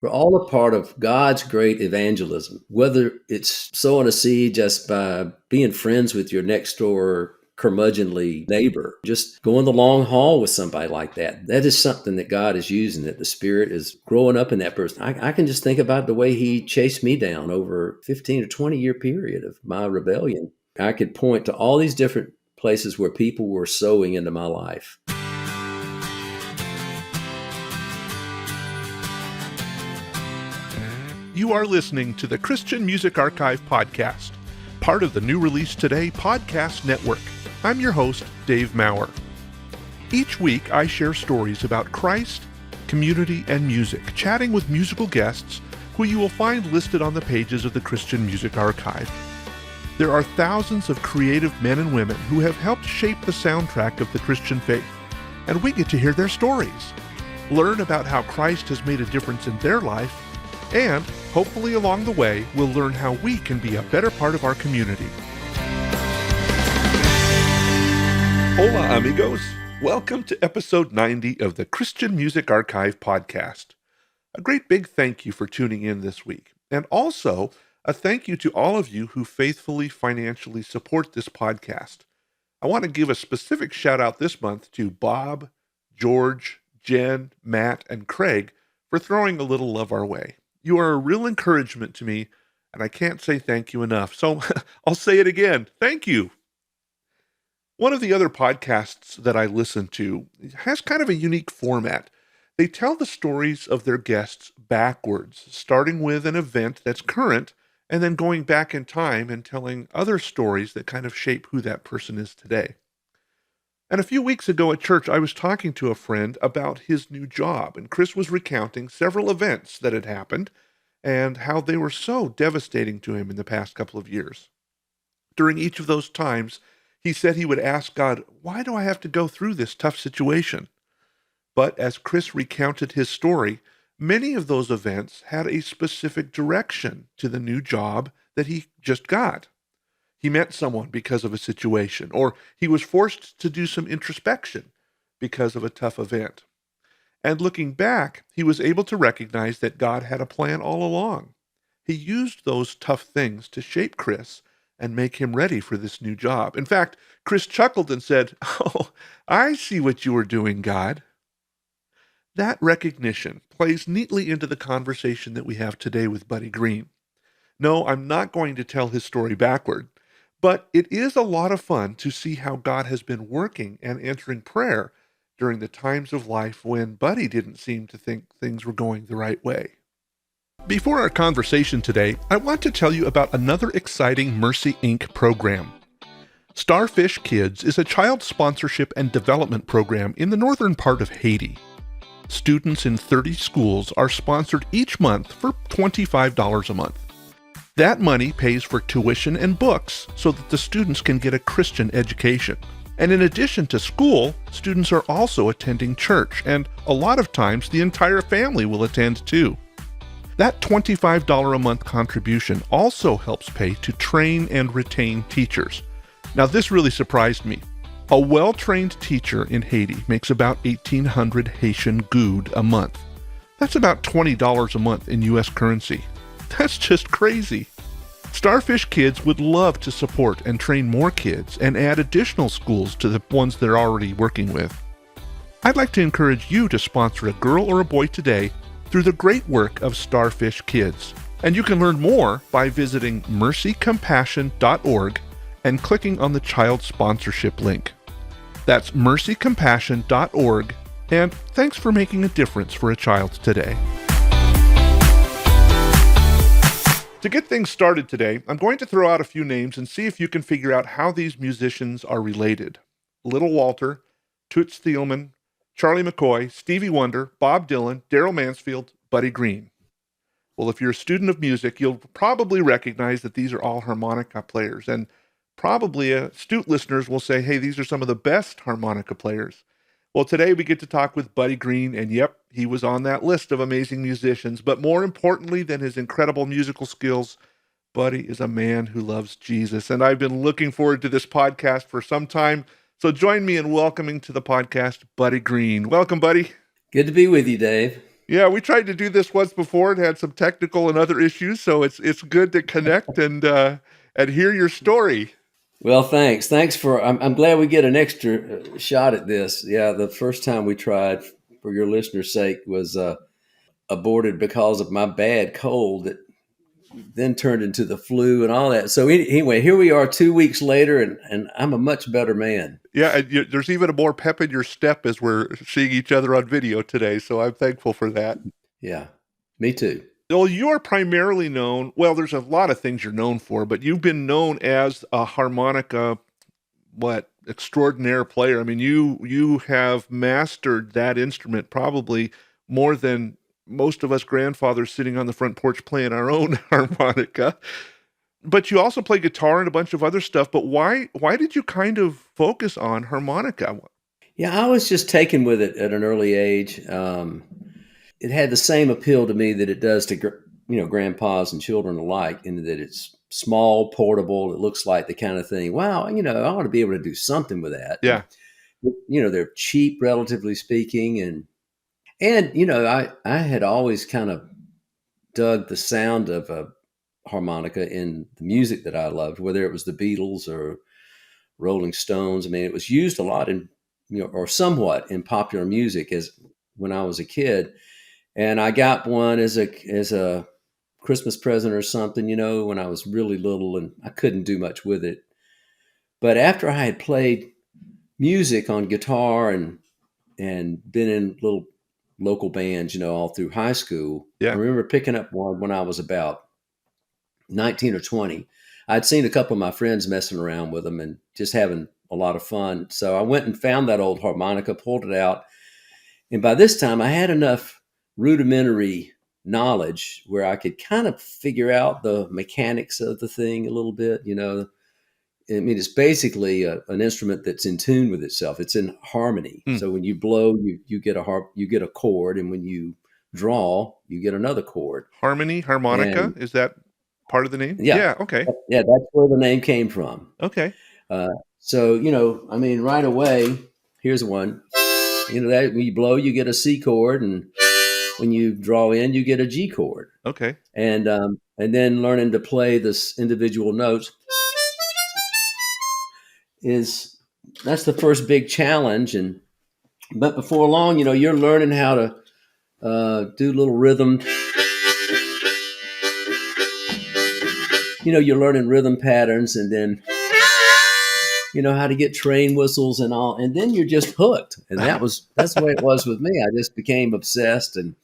We're all a part of God's great evangelism, whether it's sowing a seed just by being friends with your next door curmudgeonly neighbor, just going the long haul with somebody like that. That is something that God is using, that the Spirit is growing up in that person. I can just think about the way He chased me down over 15 or 20-year period of my rebellion. I could point to all these different places where people were sowing into my life. You are listening to the Christian Music Archive podcast, part of the New Release Today podcast network. I'm your host, Dave Maurer. Each week, I share stories about Christ, community, and music, chatting with musical guests who you will find listed on the pages of the Christian Music Archive. There are thousands of creative men and women who have helped shape the soundtrack of the Christian faith, and we get to hear their stories, learn about how Christ has made a difference in their life, and hopefully along the way, we'll learn how we can be a better part of our community. Hola, amigos. Welcome to episode 90 of the Christian Music Archive podcast. A great big thank you for tuning in this week. And also, a thank you to all of you who faithfully financially support this podcast. I want to give a specific shout out this month to Bob, George, Jen, Matt, and Craig for throwing a little love our way. You are a real encouragement to me, and I can't say thank you enough. So I'll say it again. Thank you. One of the other podcasts that I listen to has kind of a unique format. They tell the stories of their guests backwards, starting with an event that's current, and then going back in time and telling other stories that kind of shape who that person is today. And a few weeks ago at church, I was talking to a friend about his new job, and Chris was recounting several events that had happened and how they were so devastating to him in the past couple of years. During each of those times, he said he would ask God, why do I have to go through this tough situation? But as Chris recounted his story, many of those events had a specific direction to the new job that he just got. He met someone because of a situation, or he was forced to do some introspection because of a tough event. And looking back, he was able to recognize that God had a plan all along. He used those tough things to shape Chris and make him ready for this new job. In fact, Chris chuckled and said, "Oh, I see what you were doing, God." That recognition plays neatly into the conversation that we have today with Buddy Greene. No, I'm not going to tell his story backward. But it is a lot of fun to see how God has been working and answering prayer during the times of life when Buddy didn't seem to think things were going the right way. Before our conversation today, I want to tell you about another exciting Mercy Inc. program. Starfish Kids is a child sponsorship and development program in the northern part of Haiti. Students in 30 schools are sponsored each month for $25 a month. That money pays for tuition and books so that the students can get a Christian education. And in addition to school, students are also attending church, and a lot of times the entire family will attend too. That $25 a month contribution also helps pay to train and retain teachers. Now this really surprised me. A well-trained teacher in Haiti makes about 1,800 Haitian goud a month. That's about $20 a month in U.S. currency. That's just crazy. Starfish Kids would love to support and train more kids and add additional schools to the ones they're already working with. I'd like to encourage you to sponsor a girl or a boy today through the great work of Starfish Kids. And you can learn more by visiting mercycompassion.org and clicking on the child sponsorship link. That's mercycompassion.org, and thanks for making a difference for a child today. To get things started today, I'm going to throw out a few names and see if you can figure out how these musicians are related. Little Walter, Toots Thielemans, Charlie McCoy, Stevie Wonder, Bob Dylan, Darrell Mansfield, Buddy Greene. Well, if you're a student of music, you'll probably recognize that these are all harmonica players, and probably astute listeners will say, hey, these are some of the best harmonica players. Well, today we get to talk with Buddy Greene, and yep, he was on that list of amazing musicians. But more importantly than his incredible musical skills, Buddy is a man who loves Jesus. And I've been looking forward to this podcast for some time. So join me in welcoming to the podcast Buddy Greene. Welcome, Buddy. Good to be with you, Dave. Yeah, we tried to do this once before and had some technical and other issues, so it's good to connect and hear your story. Well, thanks. Thanks for. I'm glad we get an extra shot at this. Yeah, the first time we tried, for your listeners' sake, was aborted because of my bad cold that then turned into the flu and all that. So anyway, here we are 2 weeks later, and I'm a much better man. Yeah, and there's even a more pep in your step as we're seeing each other on video today, so I'm thankful for that. Yeah, me too. Well, you are primarily known, well, there's a lot of things you're known for, but you've been known as a harmonica, extraordinaire player. I mean, you have mastered that instrument probably more than most of us grandfathers sitting on the front porch playing our own harmonica. But you also play guitar and a bunch of other stuff. But why did you kind of focus on harmonica? Yeah, I was just taken with it at an early age. It had the same appeal to me that it does to grandpas and children alike, in that it's small, portable. It looks like the kind of thing. Wow, I ought to be able to do something with that. Yeah, They're cheap, relatively speaking, and I had always kind of dug the sound of a harmonica in the music that I loved, whether it was the Beatles or Rolling Stones. I mean, it was used a lot in or somewhat in popular music as when I was a kid. And I got one as a Christmas present or something, when I was really little, and I couldn't do much with it. But after I had played music on guitar and been in little local bands, all through high school, I yeah. remember picking up one when I was about 19 or 20. I'd seen a couple of my friends messing around with them and just having a lot of fun. So I went and found that old harmonica, pulled it out. And by this time I had enough rudimentary knowledge where I could kind of figure out the mechanics of the thing a little bit. I mean, it's basically an instrument that's in tune with itself. It's in harmony. Hmm. So when you blow, you get a chord, and when you draw, you get another chord. Harmonica, And is that part of the name? yeah, Yeah, okay. yeah, that's where the name came from. Okay. So I mean, right away, here's one. That when you blow, you get a C chord, and when you draw in, you get a G chord. Okay. And then learning to play this individual notes that's the first big challenge. But before long, you're learning how to do little rhythm. You're learning rhythm patterns, and then how to get train whistles and all, and then you're just hooked. And that's the way it was with me. I just became obsessed and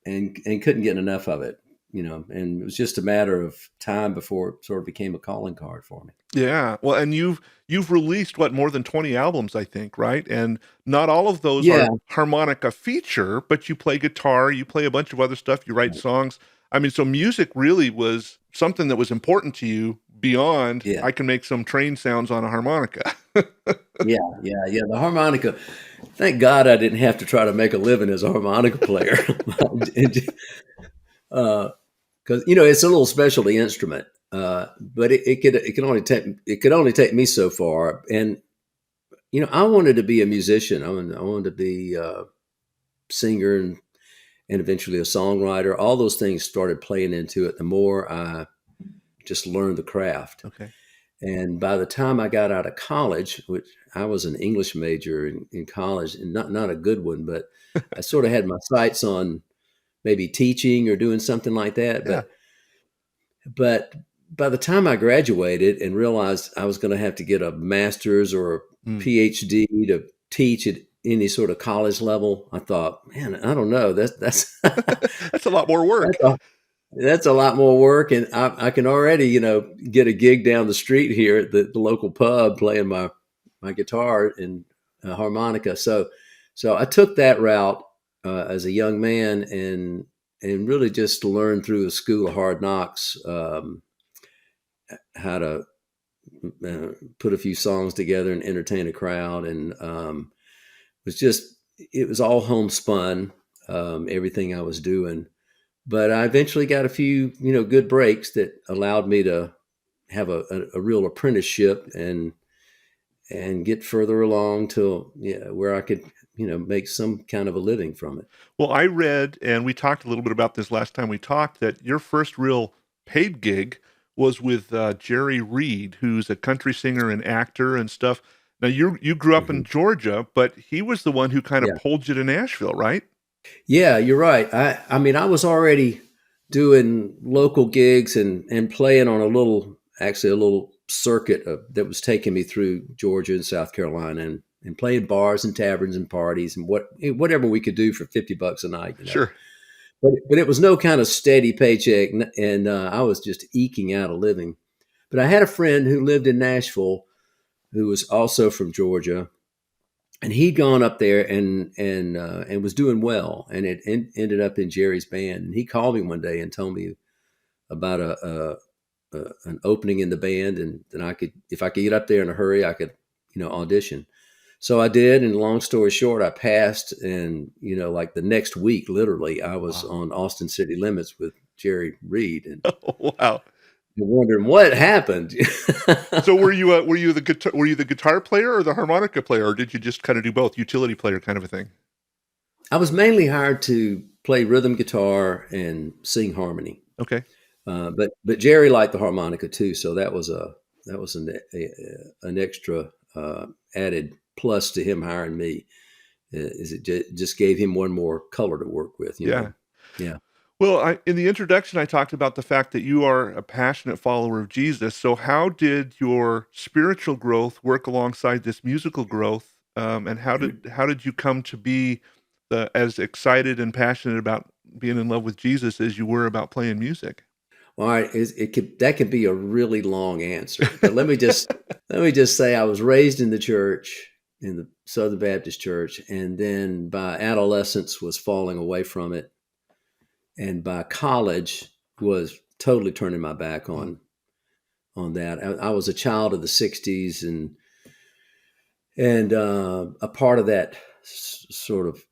couldn't get enough of it. And it was just a matter of time before it sort of became a calling card for me. Yeah. Well, and you've released more than 20 albums, I think, right? And not all of those Yeah. are harmonica feature, but you play guitar, you play a bunch of other stuff, you write songs. I mean, so music really was something that was important to you beyond Yeah. I can make some train sounds on a harmonica. Yeah. The harmonica. Thank God I didn't have to try to make a living as a harmonica player. Because it's a little specialty instrument, but it could only take me so far. And I wanted to be a musician. I wanted to be a singer and eventually a songwriter. All those things started playing into it the more I just learned the craft. Okay. And by the time I got out of college, which I was an English major in college, and not a good one, but I sort of had my sights on maybe teaching or doing something like that. Yeah. But by the time I graduated and realized I was going to have to get a master's or a PhD to teach at any sort of college level, I thought, man, I don't know. That's That's a lot more work. That's a lot more work, and I can already, get a gig down the street here at the local pub playing my guitar and harmonica. So I took that route as a young man, and really just learned through a school of hard knocks how to put a few songs together and entertain a crowd, and it was all homespun, everything I was doing. But I eventually got a few, good breaks that allowed me to have a real apprenticeship and and get further along to where I could, make some kind of a living from it. Well, I read, and we talked a little bit about this last time we talked, that your first real paid gig was with Jerry Reed, who's a country singer and actor and stuff. Now, you grew up in Mhm. Georgia, but he was the one who kind of Yeah. pulled you to Nashville, right? Yeah, you're right. I mean, I was already doing local gigs and playing on actually a little circuit that was taking me through Georgia and South Carolina and playing bars and taverns and parties and whatever we could do for $50 a night, Sure. But it was no kind of steady paycheck, and I was just eking out a living. But I had a friend who lived in Nashville who was also from Georgia, and he'd gone up there and was doing well, and ended up in Jerry's band. And he called me one day and told me about an opening in the band, and then if I could get up there in a hurry, I could audition. So I did, and long story short, I passed, and like the next week, literally, I was Wow. on Austin City Limits with Jerry Reed, and Oh, wow. you're wondering what happened. So were you the guitar player or the harmonica player, or did you just kind of do both, utility player kind of a thing? I was mainly hired to play rhythm guitar and sing harmony. Okay. But Jerry liked the harmonica too, so that was an extra added plus to him hiring me. Is it just gave him one more color to work with, Yeah. Yeah. Well, in the introduction, I talked about the fact that you are a passionate follower of Jesus. So, how did your spiritual growth work alongside this musical growth? And how did you come to be as excited and passionate about being in love with Jesus as you were about playing music? All right, that could be a really long answer, but let me just say I was raised in the church, in the Southern Baptist Church, and then by adolescence was falling away from it, and by college was totally turning my back Mm. on that. I was a child of the '60s, and a part of that sort of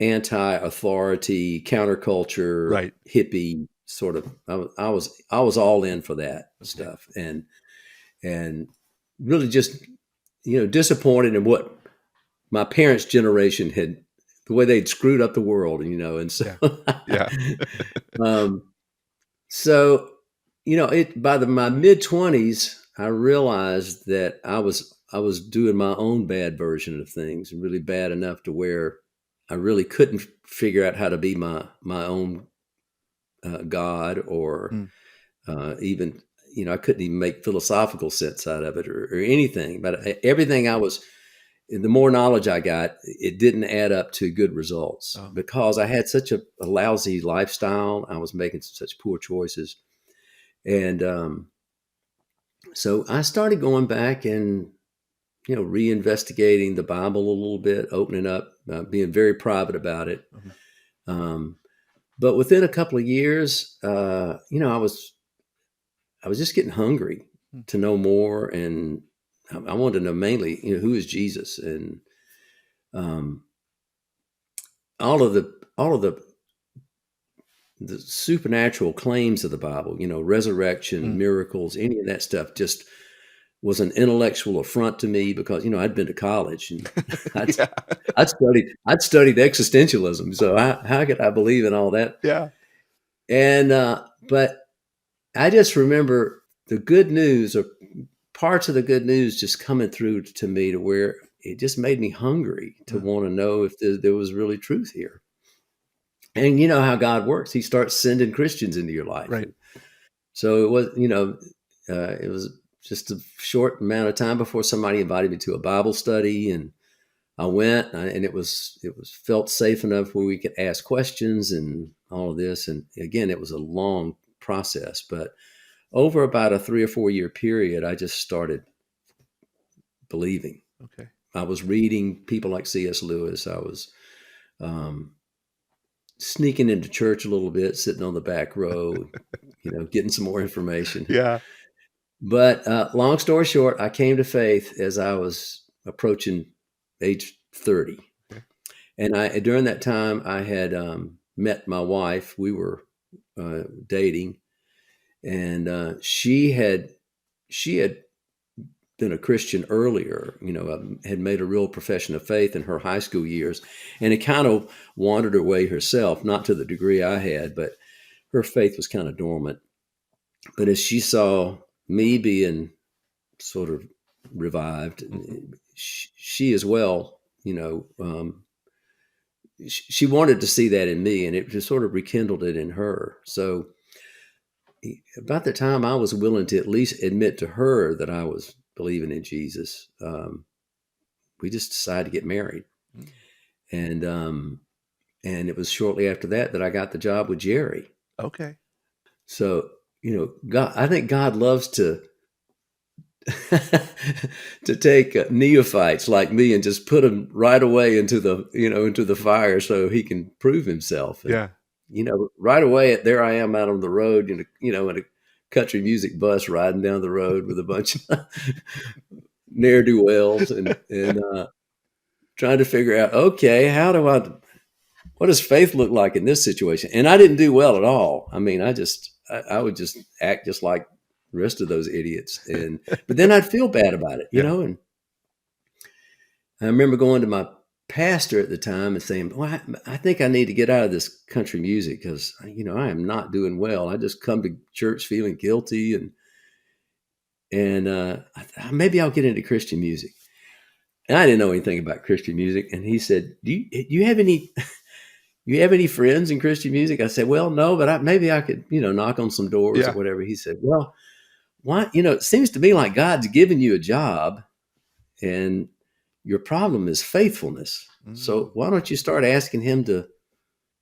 anti-authority, counterculture, Right. hippie sort of. I was all in for that Okay. stuff, and really just disappointed in what my parents' generation had, the way they'd screwed up the world, and so. Yeah. Yeah. um, so it by my mid-20s, I realized that I was doing my own bad version of things, really bad enough to where I really couldn't figure out how to be my own God, or Mm. even I couldn't even make philosophical sense out of it, or anything. But everything the more knowledge I got, it didn't add up to good results Oh. because I had such a lousy lifestyle. I was making such poor choices, and so I started going back and reinvestigating the Bible a little bit, opening up, being very private about it. Mhm. Um, but within a couple of years, I was just getting hungry Mm. to know more, and I wanted to know mainly, who is Jesus, and um, all of the supernatural claims of the Bible, resurrection, Mm. miracles, any of that stuff just was an intellectual affront to me because, I'd been to college, and I'd, Yeah. I'd studied existentialism. So how could I believe in all that? Yeah. And, but I just remember the good news, or parts of the good news, just coming through to me to where it just made me hungry to Mm. want to know if there was really truth here. And you know how God works. He starts sending Christians into your life. Right. And so it was just a short amount of time before somebody invited me to a Bible study, and I went, and it was felt safe enough where we could ask questions and all of this. And again, it was a long process, but over about a 3 or 4 year period, I just started believing. Okay. I was reading people like C.S. Lewis. I was um, sneaking into church a little bit, sitting on the back row, getting some more information. Yeah. But long story short, I came to faith as I was approaching age 30. Okay. And during that time, I had met my wife. We were dating, and she had been a Christian earlier, had made a real profession of faith in her high school years, and it kind of wandered away herself, not to the degree I had, but her faith was kind of dormant. But as she saw me being sort of revived, she as well, she wanted to see that in me, and it just sort of rekindled it in her. So about the time I was willing to at least admit to her that I was believing in Jesus, we just decided to get married. And it was shortly after that I got the job with Jerry. Okay. So, God, I think God loves to to take neophytes like me and just put them right away into the fire so he can prove himself. And, right away there I am out on the road, in a country music bus riding down the road with a bunch of ne'er-do-wells and trying to figure out, okay, what does faith look like in this situation? And I didn't do well at all. I mean, I would just act just like the rest of those idiots. But then I'd feel bad about it, and I remember going to my pastor at the time and saying, well, I think I need to get out of this country music because, I am not doing well. I just come to church feeling guilty and maybe I'll get into Christian music. And I didn't know anything about Christian music. And he said, do you have any friends in Christian music? I said, well, no, but maybe I could, knock on some doors or whatever. He said, well, why, it seems to me like God's given you a job and your problem is faithfulness. So why don't you start asking him to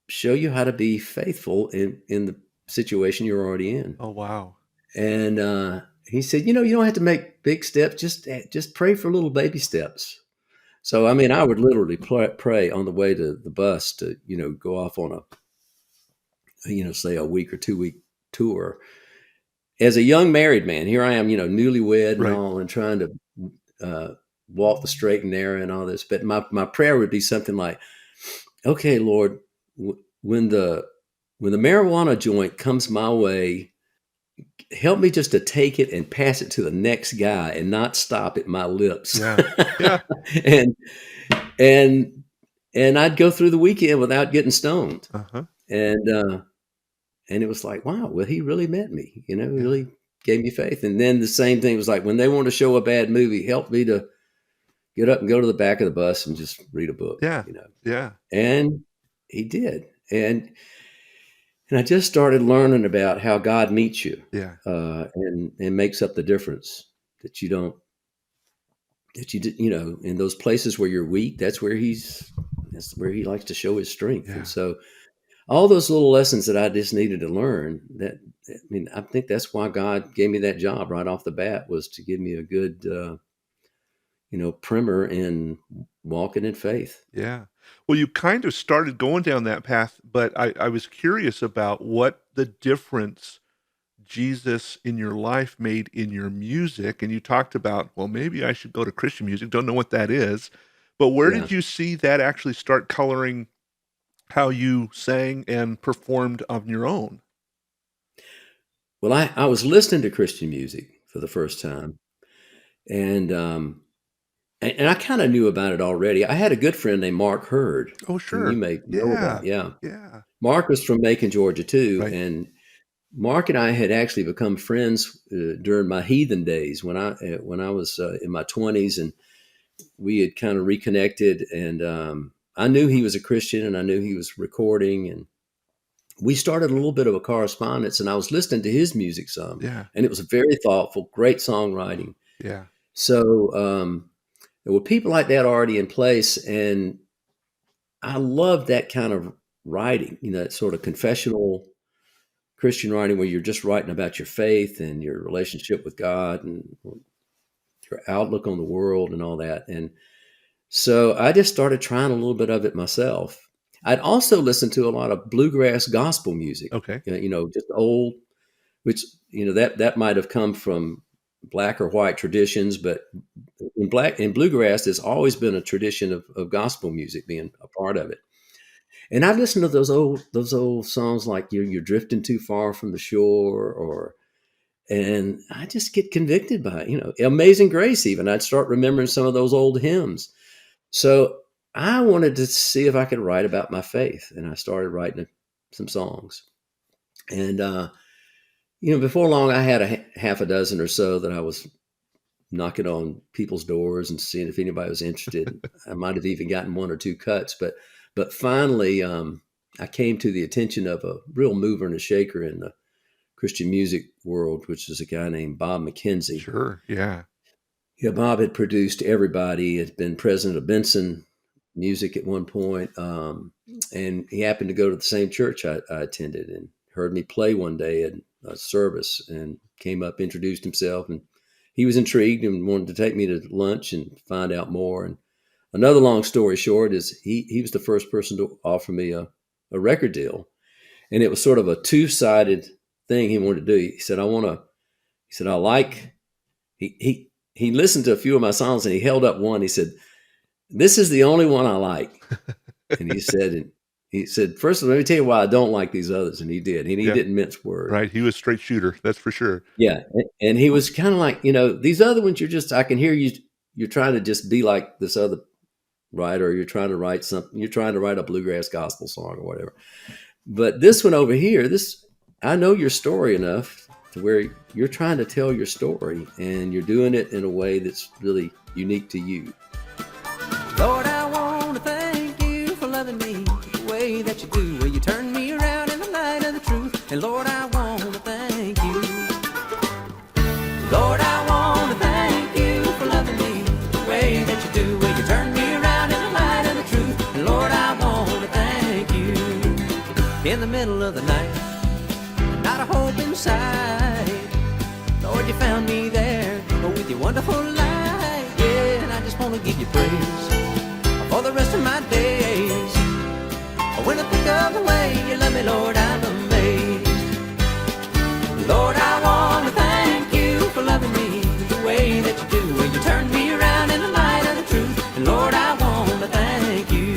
show you how to be faithful in the situation you're already in? Oh, wow. And he said, you don't have to make big steps. Just pray for little baby steps. So, I mean, I would literally pray on the way to the bus to, go off on say a week or 2 week tour. As a young married man, here I am, newlywed and all, and trying to walk the straight and narrow and all this. But my prayer would be something like, okay, Lord, when the marijuana joint comes my way, help me just to take it and pass it to the next guy and not stop at my lips. Yeah. And I'd go through the weekend without getting stoned. Uh-huh. And it was like, wow, well, he really met me, he really gave me faith. And then the same thing was like, when they want to show a bad movie, help me to get up and go to the back of the bus and just read a book. Yeah. And he did. And I just started learning about how God meets you. Yeah. And makes up the difference that in those places where you're weak, that's where he likes to show his strength. Yeah. And so all those little lessons that I just needed to learn, I think that's why God gave me that job right off the bat, was to give me a good, primer in walking in faith. Yeah. Well, you kind of started going down that path, but I was curious about what the difference Jesus in your life made in your music. And you talked about, well, maybe I should go to Christian music. Don't know what that is. But where did you see that actually start coloring how you sang and performed on your own? Well, I was listening to Christian music for the first time. And I kind of knew about it already. I had a good friend named Mark Hurd. Oh, sure. Who you may know about. Yeah. Mark was from Macon, Georgia, too. Right. And Mark and I had actually become friends during my heathen days when I was in my 20s, and we had kind of reconnected. And I knew he was a Christian, and I knew he was recording, and we started a little bit of a correspondence. And I was listening to his music some, and it was very thoughtful, great songwriting. Yeah. So there were people like that already in place, and I loved that kind of writing. That sort of confessional Christian writing where you're just writing about your faith and your relationship with God and your outlook on the world and all that. And so I just started trying a little bit of it myself. I'd also listened to a lot of bluegrass gospel music. Okay. Just old, which, that might have come from black or white traditions, but in bluegrass, there's always been a tradition of gospel music being a part of it. And I listened to those old songs like You're Drifting Too Far from the Shore, or And I just get convicted by it, Amazing Grace, even. I'd start remembering some of those old hymns. So I wanted to see if I could write about my faith. And I started writing some songs. And, before long, I had half a dozen or so that I was knocking on people's doors and seeing if anybody was interested. I might have even gotten one or two cuts, but finally, I came to the attention of a real mover and a shaker in the Christian music world, which is a guy named Bob McKenzie. Sure, yeah. Yeah, Bob had produced everybody. Had been president of Benson Music at one point, and he happened to go to the same church I attended and heard me play one day at a service and came up, introduced himself, and he was intrigued and wanted to take me to lunch and find out more. And another long story short is he was the first person to offer me a record deal, and it was sort of a two-sided thing he wanted to do. He said, he listened to a few of my songs and he held up one. He said, "This is the only one I like." And he said, "First of all, let me tell you why I don't like these others." And he did. And he didn't mince words. Right. He was straight shooter. That's for sure. Yeah. And he was kind of like, these other ones, I can hear you're trying to just be like this other writer. You're trying to write something. You're trying to write a bluegrass gospel song or whatever. But this one over here, I know your story enough to where you're trying to tell your story and you're doing it in a way that's really unique to you. Lord, I want to thank you for loving me the way that you do, where you turn me around in the light of the truth. And Lord, I want to thank you. Lord, I want to thank you for loving me the way that you do, where you turn me around in the light of the truth. And Lord, I want to thank you. In the middle of the night, not a hope inside, Lord, you found me there with your wonderful light. Yeah, and I just want to give you praise for the rest of my days. When I think of the way you love me, Lord, I'm amazed. Lord, I want to thank you for loving me the way that you do, when you turn me around in the light of the truth. And Lord, I want to thank you.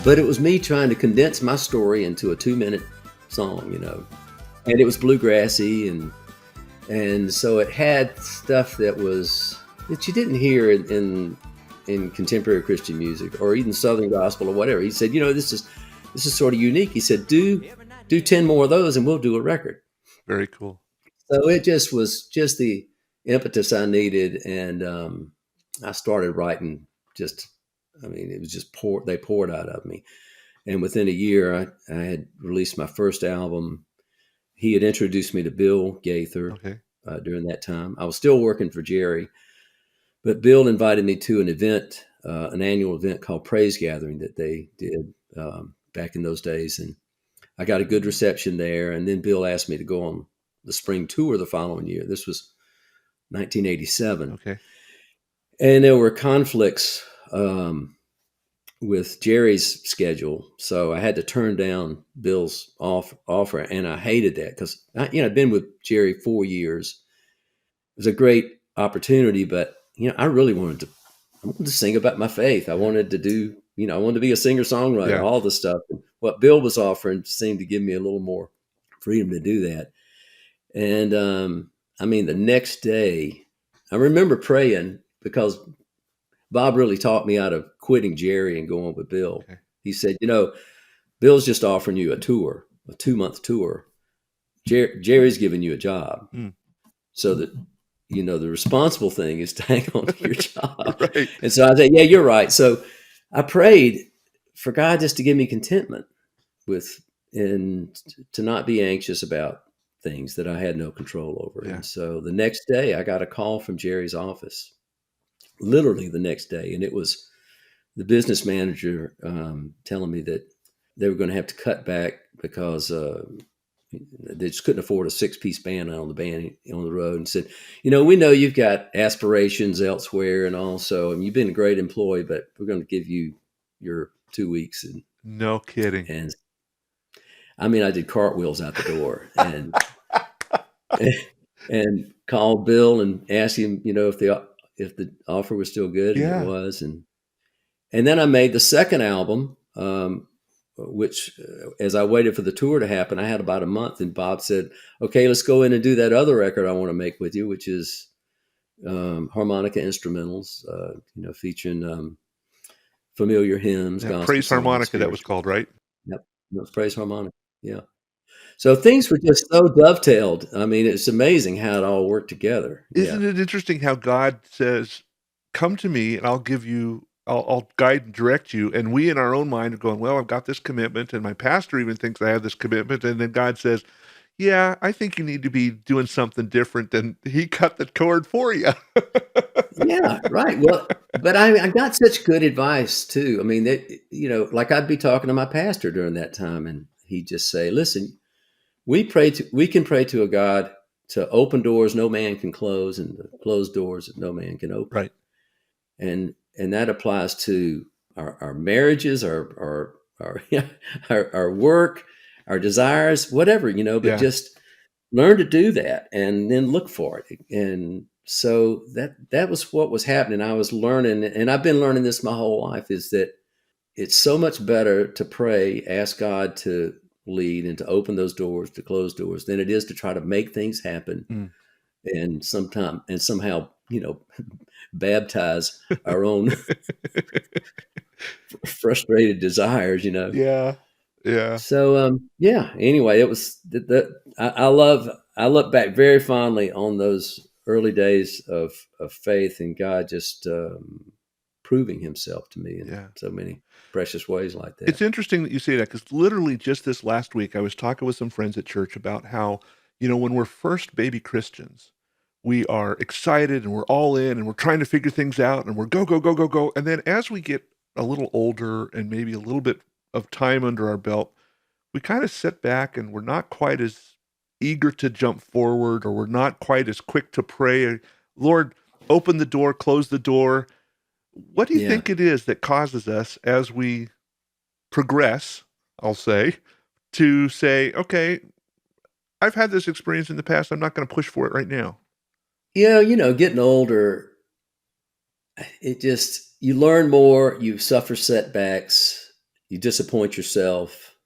But it was me trying to condense my story into a 2-minute song, and it was bluegrassy, and so it had stuff that you didn't hear in contemporary Christian music or even Southern gospel or whatever. He said, this is sort of unique. He said, do 10 more of those and we'll do a record. Very cool. So it just was just the impetus I needed. And I started writing it was just they poured out of me. And within a year, I had released my first album. He had introduced me to Bill Gaither during that time. I was still working for Jerry, but Bill invited me to an event, an annual event called Praise Gathering that they did back in those days. And I got a good reception there. And then Bill asked me to go on the spring tour the following year. This was 1987. Okay. And there were conflicts with Jerry's schedule. So I had to turn down Bill's offer. And I hated that because I'd been with Jerry 4 years. It was a great opportunity, but I really wanted to sing about my faith. I wanted to do, I wanted to be a singer-songwriter, all this stuff. And what Bill was offering seemed to give me a little more freedom to do that. And the next day, I remember praying because Bob really taught me out of quitting Jerry and going with Bill. Okay. He said, Bill's just offering you a tour, a 2-month tour. Jerry's giving you a job. So that, the responsible thing is to hang on to your job. Right. And so I said, yeah, you're right. So I prayed for God just to give me contentment and to not be anxious about things that I had no control over. Yeah. And so the next day I got a call from Jerry's office, literally the next day. And it was the business manager telling me that they were going to have to cut back because they just couldn't afford a 6-piece band on the road, and said, we know you've got aspirations elsewhere and also, and you've been a great employee, but we're going to give you your 2 weeks. And no kidding. And I did cartwheels out the door and and called Bill and asked him, if the offer was still good. And it was. And then I made the second album, which as I waited for the tour to happen, I had about a month, and Bob said, "Okay, let's go in and do that other record I want to make with you, which is harmonica instrumentals, featuring familiar hymns, gospel Praise songs, harmonica, that was spiritual." called, right? Yep, let's praise harmonica. Yeah. So things were just so dovetailed. I mean, it's amazing how it all worked together. Yeah. Isn't it interesting how God says, "Come to me, and I'll guide and direct you." And we, in our own mind, are going, "Well, I've got this commitment, and my pastor even thinks I have this commitment." And then God says, "Yeah, I think you need to be doing something different." And He cut the cord for you. Yeah, right. Well, but I got such good advice too. I mean, like I'd be talking to my pastor during that time, and he'd just say, "Listen, we can pray to a God to open doors no man can close, and to close doors that no man can open." Right. And that applies to our marriages, our our work, our desires, whatever, but Yeah. just learn to do that and then look for it. And so that was what was happening. I was learning, and I've been learning this my whole life, is that it's so much better to pray, ask God to lead and to open those doors, to close doors, than it is to try to make things happen Mm. and somehow, baptize our own frustrated desires. Yeah. Yeah. So yeah. Anyway, it was I look back very fondly on those early days of faith and God just proving Himself to me in Yeah. so many precious ways like that. It's interesting that you say that, because literally just this last week, I was talking with some friends at church about how, when we're first baby Christians, we are excited and we're all in and we're trying to figure things out and we're go, go, go, go, go. And then as we get a little older and maybe a little bit of time under our belt, we kind of sit back and we're not quite as eager to jump forward, or we're not quite as quick to pray, "Lord, open the door, close the door." What do you Yeah. think it is that causes us, as we progress, I'll say, to say, "Okay, I've had this experience in the past. I'm not going to push for it right now"? Yeah, getting older, you learn more, you suffer setbacks, you disappoint yourself,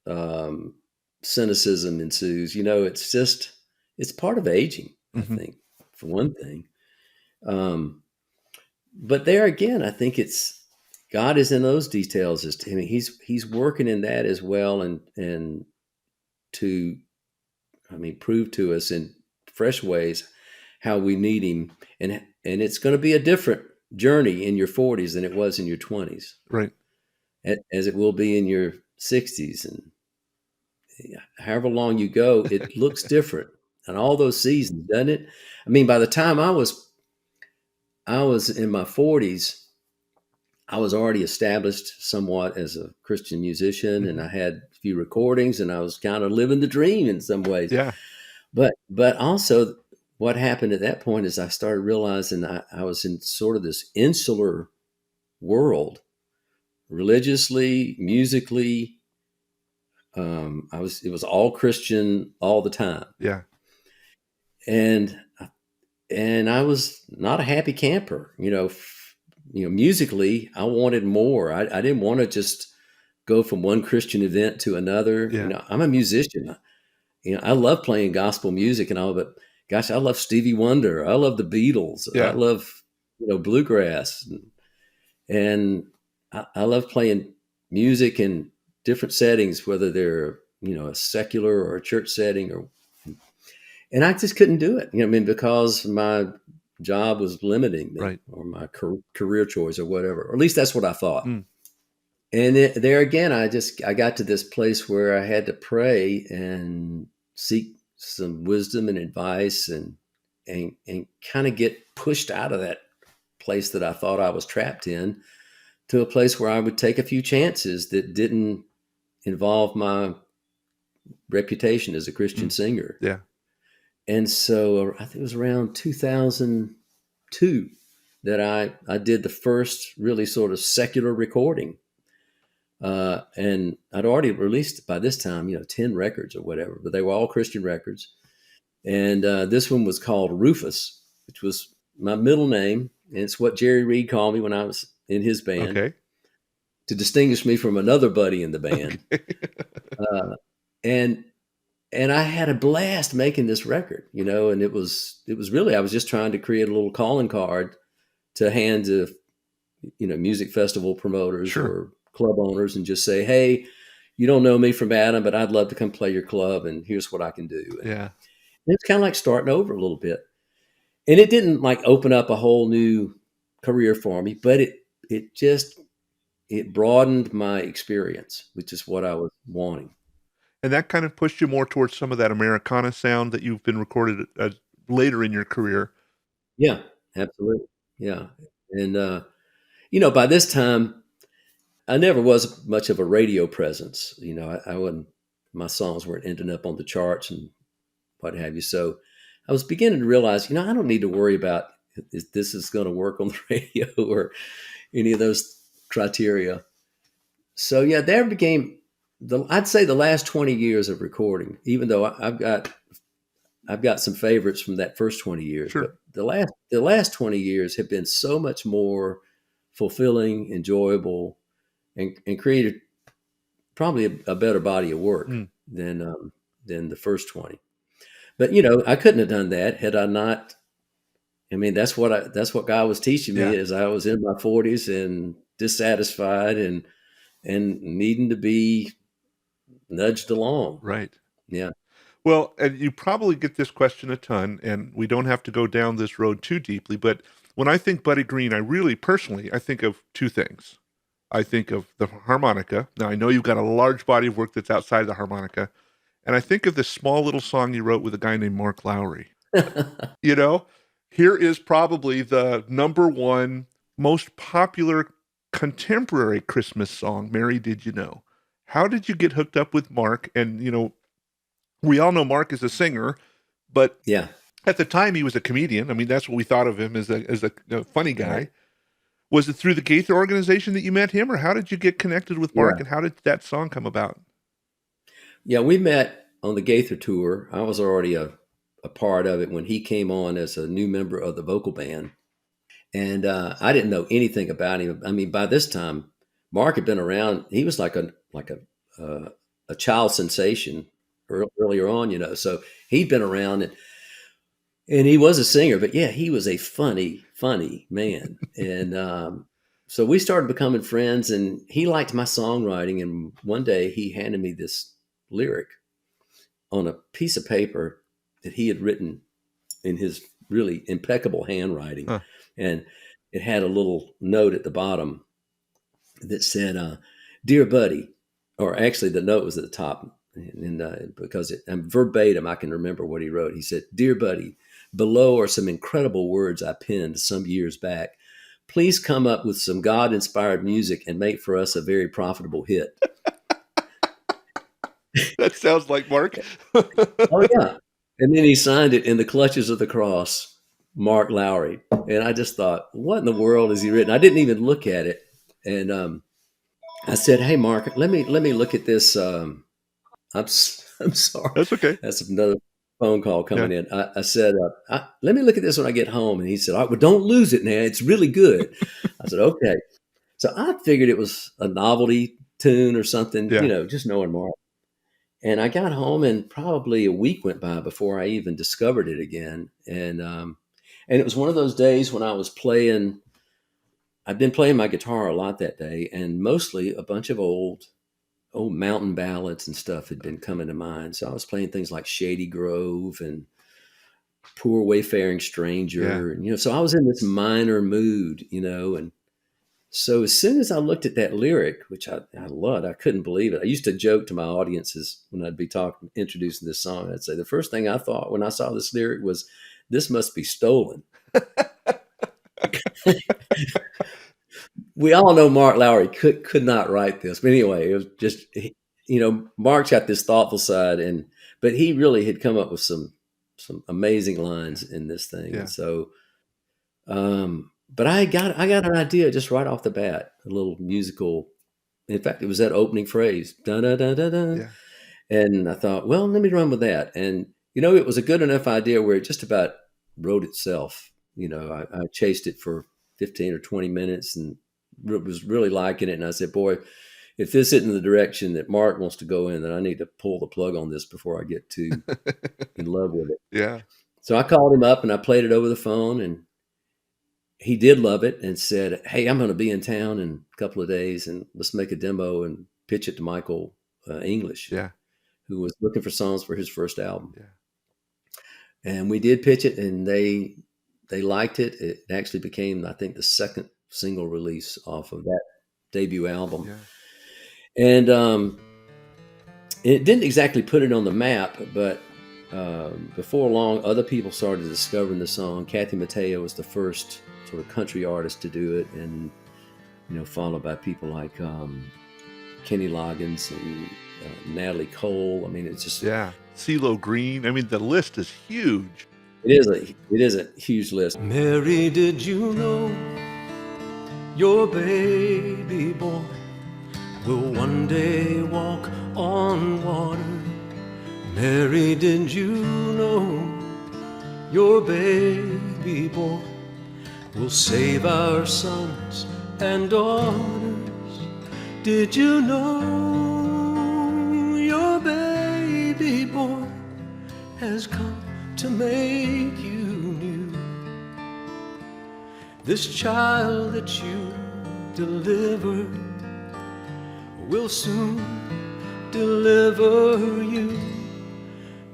um, cynicism ensues. It's part of aging, I Mhm. think, for one thing. But there again, I think God is in those details. He's working in that as well, and to, prove to us in fresh ways how we need Him, and it's going to be a different journey in your 40s than it was in your 20s, Right. as it will be in your 60s, and however long you go, it looks different, and all those seasons, doesn't it? By the time I was in my 40s, I was already established somewhat as a Christian musician, and Mhm. I had a few recordings, and I was kind of living the dream in some ways. Yeah. But also, what happened at that point is I started realizing I was in sort of this insular world, religiously, musically. It was all Christian all the time, Yeah. and I was not a happy camper. Musically, I wanted more. I didn't want to just go from one Christian event to another. Yeah. I'm a musician. I love playing gospel music and all, but gosh, I love Stevie Wonder. I love the Beatles. I Yeah. love, bluegrass, and I love playing music in different settings, whether they're, a secular or a church setting, and I just couldn't do it. Because my job was limiting me, Right. or my career choice, or whatever, or at least that's what I thought. Mm. And there again, I got to this place where I had to pray and seek some wisdom and advice, and kind of get pushed out of that place that I thought I was trapped in, to a place where I would take a few chances that didn't involve my reputation as a Christian Mm. singer. Yeah. And so I think it was around 2002 that I did the first really sort of secular recording. And I'd already released by this time, 10 records or whatever, but they were all Christian records. And this one was called Rufus, which was my middle name. And it's what Jerry Reed called me when I was in his band. Okay. to distinguish me from another buddy in the band. Okay. And I had a blast making this record, and it was really, I was just trying to create a little calling card to hand to, music festival promoters Sure. or club owners, and just say, hey, you don't know me from Adam, but I'd love to come play your club, and here's what I can do. And Yeah. it's kind of like starting over a little bit. And it didn't like open up a whole new career for me, but it broadened my experience, which is what I was wanting. And that kind of pushed you more towards some of that Americana sound that you've been recorded later in your career. Yeah, absolutely. Yeah. And, by this time, I never was much of a radio presence. I wasn't, my songs weren't ending up on the charts and what have you. So I was beginning to realize, I don't need to worry about if this is going to work on the radio or any of those criteria. So yeah, there became I'd say the last 20 years of recording, even though I've got some favorites from that first 20 years, Sure. but the last 20 years have been so much more fulfilling, enjoyable, and created probably a better body of work than the first 20. But I couldn't have done that had I not. I mean, that's what God was teaching me as I was in my 40s and dissatisfied and needing to be nudged along. Right. Yeah. Well, and you probably get this question a ton, and we don't have to go down this road too deeply, but when I think Buddy Greene, I think of two things. I think of the harmonica. Now, I know you've got a large body of work that's outside the harmonica, and I think of this small little song you wrote with a guy named Mark Lowry. Here is probably the number one most popular contemporary Christmas song, Mary Did You Know? How did you get hooked up with Mark? And, we all know Mark is a singer, but yeah, at the time he was a comedian. I mean, that's what we thought of him as a funny guy. Right. Was it through the Gaither organization that you met him, or how did you get connected with Mark, and how did that song come about? Yeah, we met on the Gaither tour. I was already a part of it when he came on as a new member of the vocal band. And I didn't know anything about him. I mean, by this time, Mark had been around. He was like a child sensation earlier on, so he'd been around and he was a singer, but yeah, he was a funny man. And so we started becoming friends, and he liked my songwriting. And one day he handed me this lyric on a piece of paper that he had written in his really impeccable handwriting. Huh. And it had a little note at the bottom that said, "Dear Buddy," or actually the note was at the top. And because I'm verbatim, I can remember what he wrote. He said, "Dear Buddy, below are some incredible words I penned some years back. Please come up with some God-inspired music and make for us a very profitable hit." That sounds like Mark. Oh, yeah. And then he signed it "In the Clutches of the Cross, Mark Lowry." And I just thought, what in the world has he written? I didn't even look at it. And I said, "Hey, Mark, let me look at this." I'm sorry. That's okay. That's another phone call coming in. I said, "Let me look at this when I get home." And he said, "All right, well, don't lose it now. It's really good." I said, "Okay." So I figured it was a novelty tune or something, just knowing Mark. And I got home, and probably a week went by before I even discovered it again. And it was one of those days when I was playing. I've been playing my guitar a lot that day, and mostly a bunch of old mountain ballads and stuff had been coming to mind. So I was playing things like Shady Grove and Poor Wayfaring Stranger. And, so I was in this minor mood, and so as soon as I looked at that lyric, which I loved, I couldn't believe it. I used to joke to my audiences when I'd be introducing this song. I'd say, the first thing I thought when I saw this lyric was, this must be stolen. We all know Mark Lowry could not write this, but anyway, it was just, Mark's got this thoughtful side, but he really had come up with some amazing lines in this thing. Yeah. And so, but I got an idea just right off the bat, a little musical. In fact, it was that opening phrase, da da da da da, and I thought, well, let me run with that. And it was a good enough idea where it just about wrote itself. I chased it for 15 or 20 minutes, and was really liking it. And I said, boy, if this isn't the direction that Mark wants to go in, then I need to pull the plug on this before I get too in love with it. Yeah. So I called him up and I played it over the phone, and he did love it and said, hey, I'm going to be in town in a couple of days, and let's make a demo and pitch it to Michael English, Yeah. who was looking for songs for his first album. Yeah. And we did pitch it, and they liked it. It actually became, I think, the second single release off of that debut album. Yeah. And it didn't exactly put it on the map, but before long, other people started discovering the song. Kathy Mattea was the first sort of country artist to do it, and followed by people like Kenny Loggins and Natalie Cole. I mean, it's just CeeLo Green. I mean, the list is huge. It is a huge list. Mary, did you know your baby boy will one day walk on water? Mary, did you know your baby boy will save our sons and daughters? Did you know your baby boy has come to make you new? This child that you delivered will soon deliver you.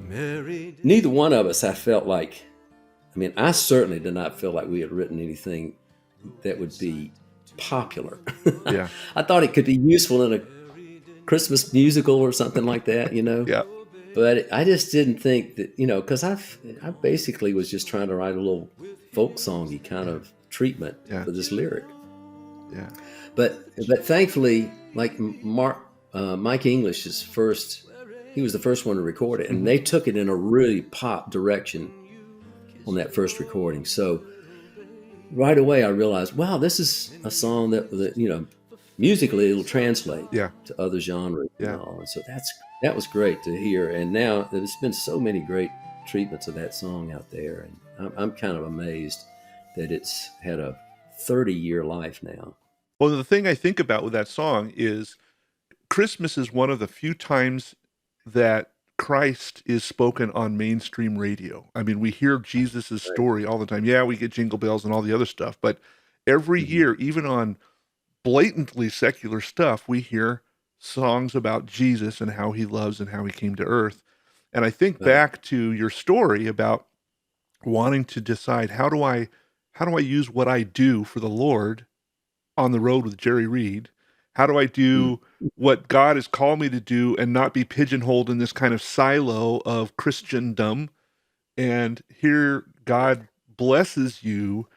Mary. Neither one of us, I felt like, I certainly did not feel like we had written anything that would be popular. Yeah. I thought it could be useful in a Christmas musical or something like that, Yeah. But I just didn't think that, because I basically was just trying to write a little folk songy kind of treatment for this lyric. Yeah. But thankfully, like Mike English's he was the first one to record it, and they took it in a really pop direction on that first recording. So right away I realized, wow, this is a song that musically it'll translate to other genres and all. And so that was great to hear. And now there's been so many great treatments of that song out there, and I'm kind of amazed that it's had a 30-year life now. Well, the thing I think about with that song is Christmas is one of the few times that Christ is spoken on mainstream radio. I mean, we hear Jesus' story all the time. Yeah, we get Jingle Bells and all the other stuff, but every year, even on blatantly secular stuff, we hear songs about Jesus and how he loves and how he came to earth. And I think back to your story about wanting to decide, how do I use what I do for the Lord on the road with Jerry Reed? How do I do what God has called me to do and not be pigeonholed in this kind of silo of Christendom? And here God blesses you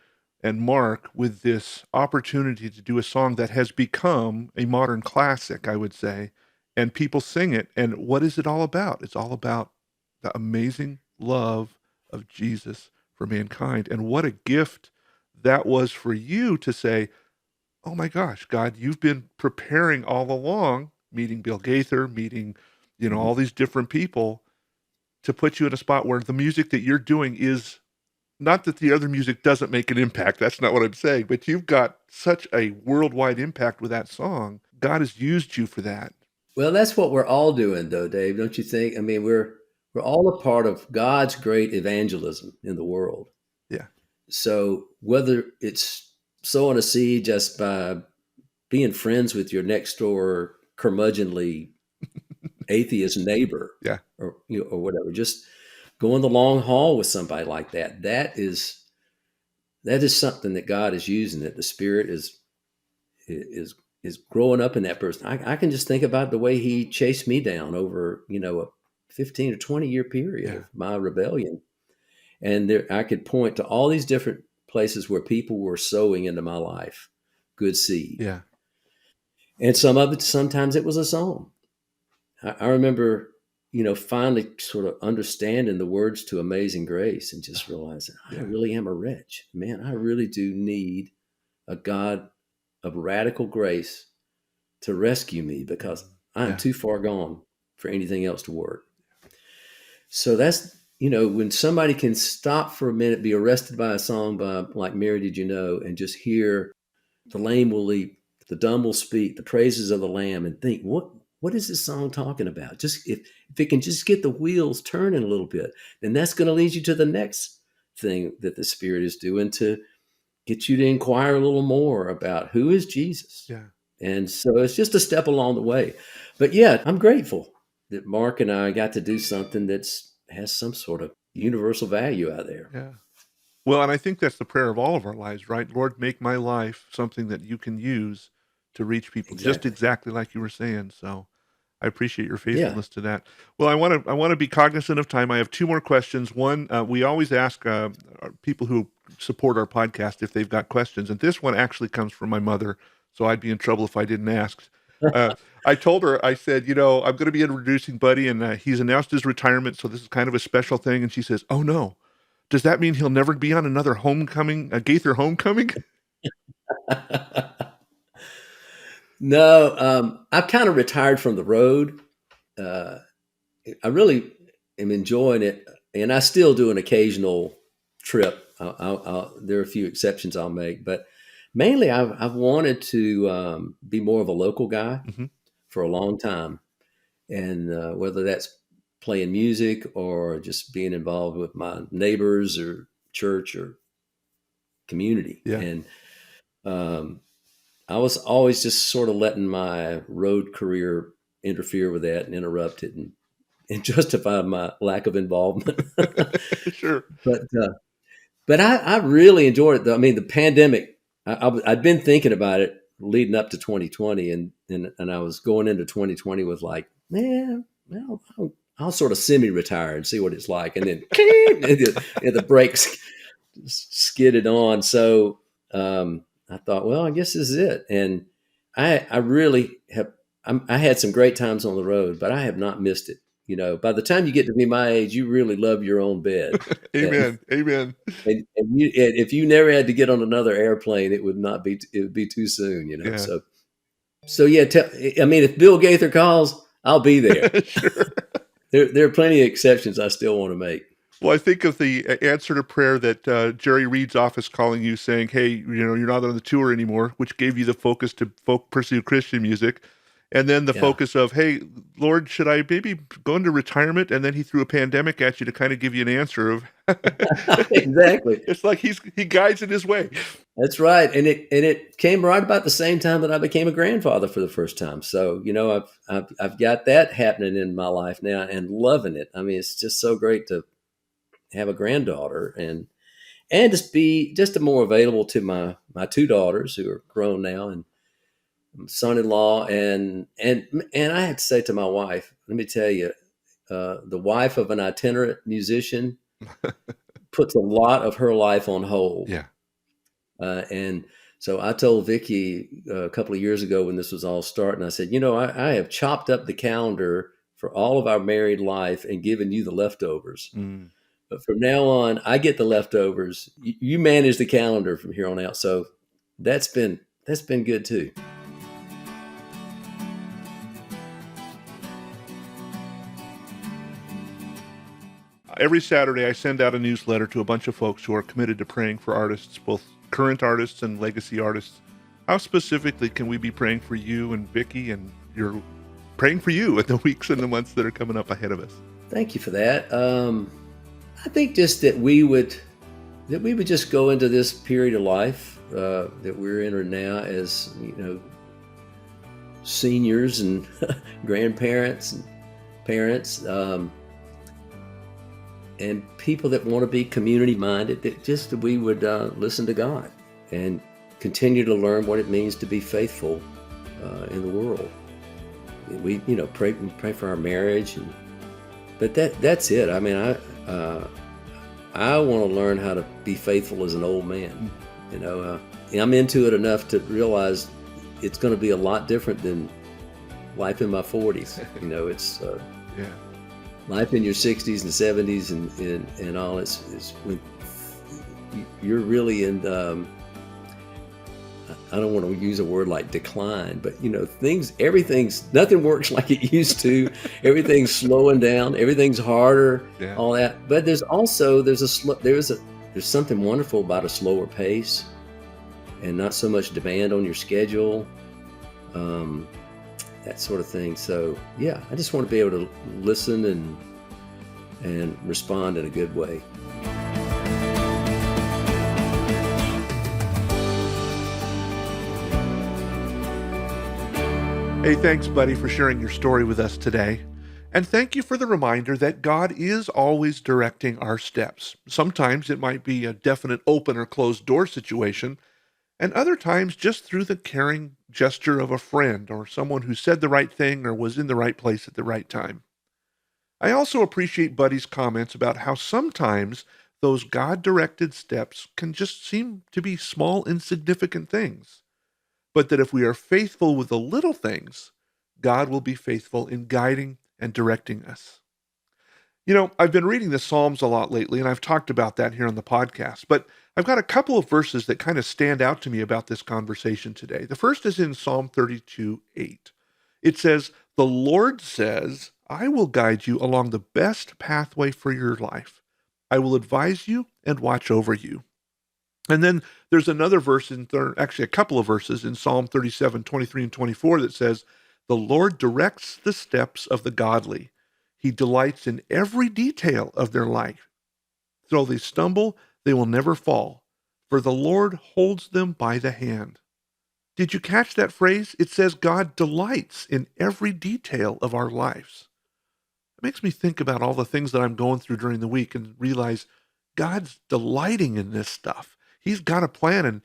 and Mark with this opportunity to do a song that has become a modern classic, I would say, and people sing it. And what is it all about? It's all about the amazing love of Jesus for mankind. And what a gift that was for you to say, oh my gosh, God, you've been preparing all along, meeting Bill Gaither, meeting, all these different people, to put you in a spot where the music that you're doing is not that the other music doesn't make an impact. That's not what I'm saying, but you've got such a worldwide impact with that song. God has used you for that. Well, that's what we're all doing, though, Dave, don't you think? I mean, we're all a part of God's great evangelism in the world. Yeah. So whether it's sowing a seed just by being friends with your next door curmudgeonly atheist neighbor, or whatever, just going the long haul with somebody like that. That is something that God is using. That the Spirit is growing up in that person. I can just think about the way He chased me down over a 15 or 20 year period of my rebellion, and I could point to all these different places where people were sowing into my life good seed. Yeah. And sometimes it was a song. I remember, finally sort of understanding the words to Amazing Grace and just realizing I really am a wretch. Man, I really do need a God of radical grace to rescue me, because I'm too far gone for anything else to work. So that's, when somebody can stop for a minute, be arrested by a song by like Mary Did You Know, and just hear the lame will leap, the dumb will speak, the praises of the Lamb, and think, what is this song talking about? Just if it can just get the wheels turning a little bit, then that's going to lead you to the next thing that the Spirit is doing to get you to inquire a little more about who is Jesus. Yeah. And so it's just a step along the way. But yeah, I'm grateful that Mark and I got to do something has some sort of universal value out there. Yeah. Well, and I think that's the prayer of all of our lives, right? Lord, make my life something that you can use to reach people, just exactly like you were saying. So I appreciate your faithfulness to that. Well, I want to be cognizant of time. I have two more questions. One, we always ask people who support our podcast if they've got questions, and this one actually comes from my mother, so I'd be in trouble if I didn't ask. I told her, I said, I'm going to be introducing Buddy, and he's announced his retirement, so this is kind of a special thing. And she says, "Oh no, does that mean he'll never be on another homecoming, a Gaither homecoming?" No, I've kind of retired from the road. I really am enjoying it, and I still do an occasional trip. There are a few exceptions I'll make, but mainly I've wanted to be more of a local guy for a long time, and whether that's playing music or just being involved with my neighbors or church or community. Yeah. And I was always just sort of letting my road career interfere with that and interrupt it and justify my lack of involvement. Sure. But I really enjoyed it, though. I mean, the pandemic, I'd been thinking about it leading up to 2020, and I was going into 2020 with like, well, I'll sort of semi-retire and see what it's like. And then and the brakes skidded on. So I thought, well, I guess this is it. And I really have, I had some great times on the road, but I have not missed it. By the time you get to be my age, you really love your own bed. Amen. Amen. And if you never had to get on another airplane, it would be too soon, Yeah. So yeah, if Bill Gaither calls, I'll be there. Sure. There are plenty of exceptions I still want to make. Well, I think of the answer to prayer that Jerry Reed's office calling you saying, "Hey, you're not on the tour anymore," which gave you the focus to pursue Christian music. And then the focus of, "Hey, Lord, should I maybe go into retirement?" And then he threw a pandemic at you to kind of give you an answer of Exactly. It's like he guides in his way. That's right. And it came right about the same time that I became a grandfather for the first time. So, I've got that happening in my life now and loving it. I mean, it's just so great to have a granddaughter and just be just more available to my two daughters who are grown now, and son-in-law, and I had to say to my wife, let me tell you, the wife of an itinerant musician puts a lot of her life on hold. Yeah. And so I told Vicki a couple of years ago when this was all starting, I said, I have chopped up the calendar for all of our married life and given you the leftovers. Mm. But from now on, I get the leftovers. You manage the calendar from here on out. So that's been good too. Every Saturday, I send out a newsletter to a bunch of folks who are committed to praying for artists, both current artists and legacy artists. How specifically can we be praying for you and Vicki, and you're praying for you in the weeks and the months that are coming up ahead of us? Thank you for that. I think just that we would just go into this period of life that we're in now as seniors and grandparents and parents. And people that want to be community-minded, that we would listen to God and continue to learn what it means to be faithful in the world. We, pray for our marriage, but that's it. I mean, I want to learn how to be faithful as an old man. I'm into it enough to realize it's going to be a lot different than life in my 40s. It's yeah. Life in your 60s and 70s and all is when you're really in, I don't want to use a word like decline, but nothing works like it used to. Everything's slowing down. Everything's harder. Yeah. All that. But there's something wonderful about a slower pace, and not so much demand on your schedule, that sort of thing. So yeah, I just want to be able to listen and respond in a good way. Hey, thanks, Buddy, for sharing your story with us today. And thank you for the reminder that God is always directing our steps. Sometimes it might be a definite open or closed door situation, and other times just through the caring gesture of a friend or someone who said the right thing or was in the right place at the right time. I also appreciate Buddy's comments about how sometimes those God-directed steps can just seem to be small, insignificant things, but that if we are faithful with the little things, God will be faithful in guiding and directing us. You know, I've been reading the Psalms a lot lately, and I've talked about that here on the podcast, but I've got a couple of verses that kind of stand out to me about this conversation today. The first is in Psalm 32:8. It says, "The Lord says, I will guide you along the best pathway for your life. I will advise you and watch over you." And then there's another verse, actually a couple of verses in Psalm 37:23 and 24 that says, "The Lord directs the steps of the godly. He delights in every detail of their life. Though they stumble, they will never fall, for the Lord holds them by the hand." Did you catch that phrase? It says God delights in every detail of our lives. It makes me think about all the things that I'm going through during the week and realize God's delighting in this stuff. He's got a plan, and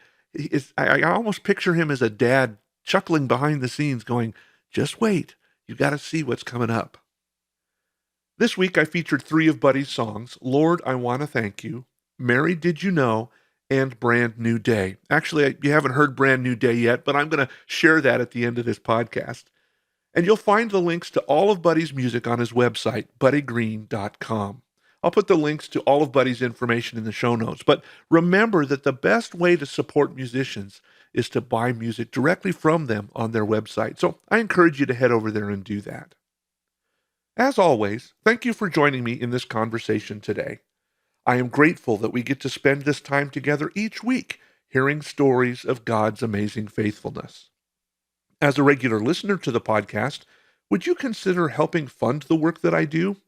I almost picture him as a dad chuckling behind the scenes going, just wait, you've got to see what's coming up. This week I featured 3 of Buddy's songs, "Lord, I Want to Thank You," "Mary, Did You Know," and "Brand New Day." Actually, you haven't heard "Brand New Day" yet, but I'm going to share that at the end of this podcast. And you'll find the links to all of Buddy's music on his website, buddygreene.com. I'll put the links to all of Buddy's information in the show notes. But remember that the best way to support musicians is to buy music directly from them on their website. So I encourage you to head over there and do that. As always, thank you for joining me in this conversation today. I am grateful that we get to spend this time together each week hearing stories of God's amazing faithfulness. As a regular listener to the podcast, would you consider helping fund the work that I do?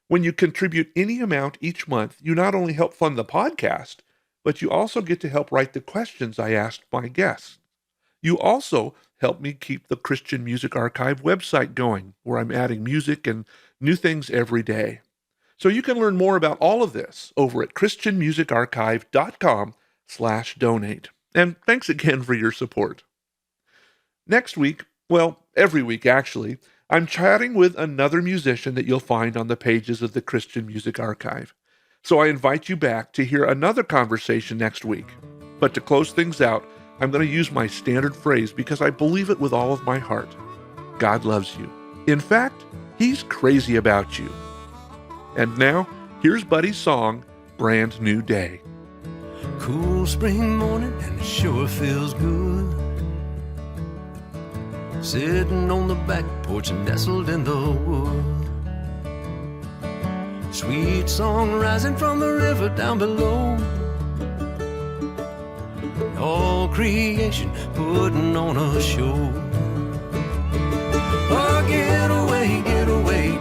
When you contribute any amount each month, you not only help fund the podcast, but you also get to help write the questions I asked my guests. You also help me keep the Christian Music Archive website going, where I'm adding music and new things every day. So you can learn more about all of this over at christianmusicarchive.com/donate. And thanks again for your support. Next week, well, every week actually, I'm chatting with another musician that you'll find on the pages of the Christian Music Archive. So I invite you back to hear another conversation next week. But to close things out, I'm going to use my standard phrase because I believe it with all of my heart. God loves you. In fact, He's crazy about you. And now, here's Buddy's song, "Brand New Day." Cool spring morning and it sure feels good. Sitting on the back porch and nestled in the wood. Sweet song rising from the river down below. All creation putting on a show. Oh, get away,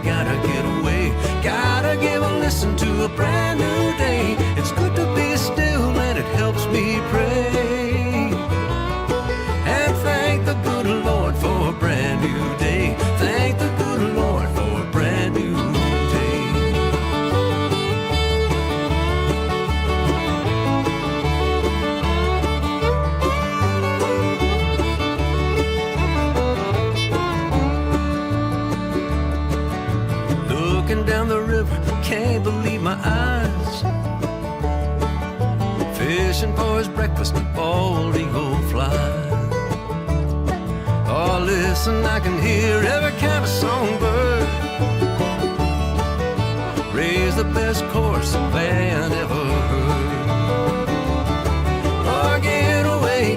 gotta get away. Gotta give a listen to a brand new day. It's good to be still and it helps me pray. And thank the good Lord for a brand new day. Thank the good Lord for a brand new day. Looking down the river, can't believe my eyes. Fishing for his breakfast, bald eagle fly. Oh, listen, I can hear every kind of songbird. Raise the best chorus the band ever heard. Oh, get away,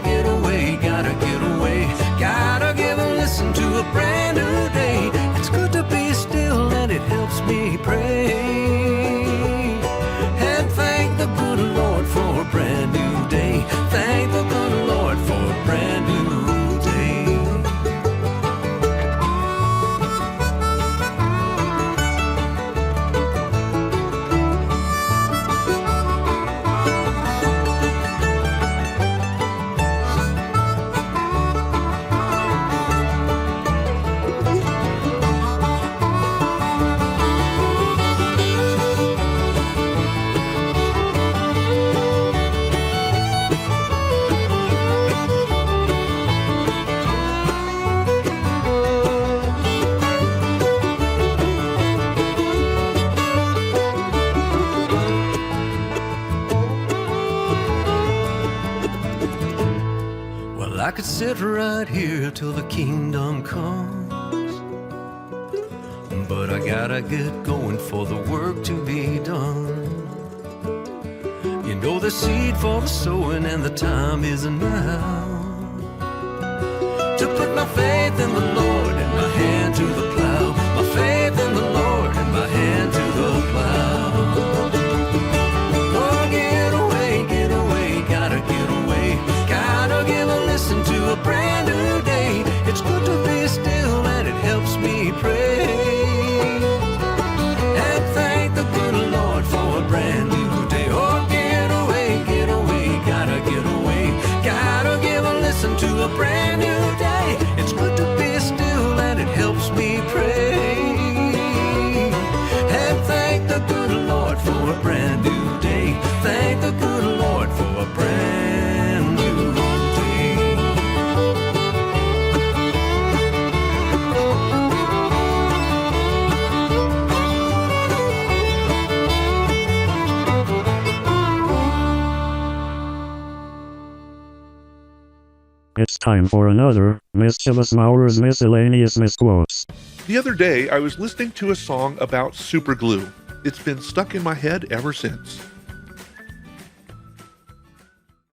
gotta get away. Gotta give a listen to a brand new day. It's good to be still and it helps me pray. And thank the good Lord for a brand new day. Thank the good Lord could sit right here till the kingdom comes, but I gotta get going for the work to be done. You know the seed for the sowing and the time is now to put my faith in the Lord and my hand to the plow. My faith in the Lord and my hand to the plow. Oh, get away, gotta get away. Gotta give a listen to a brand new day. It's good to be still and it helps me pray. And thank the good Lord for a brand new day. Oh, get away, gotta get away. Gotta give a listen to a brand new day. It's good to be still and it helps me pray. And thank the good Lord for a brand new day. Thank the good Lord for a brand new day. It's time for another Mischievous Maurer's Miscellaneous Misquotes. The other day, I was listening to a song about super glue. It's been stuck in my head ever since.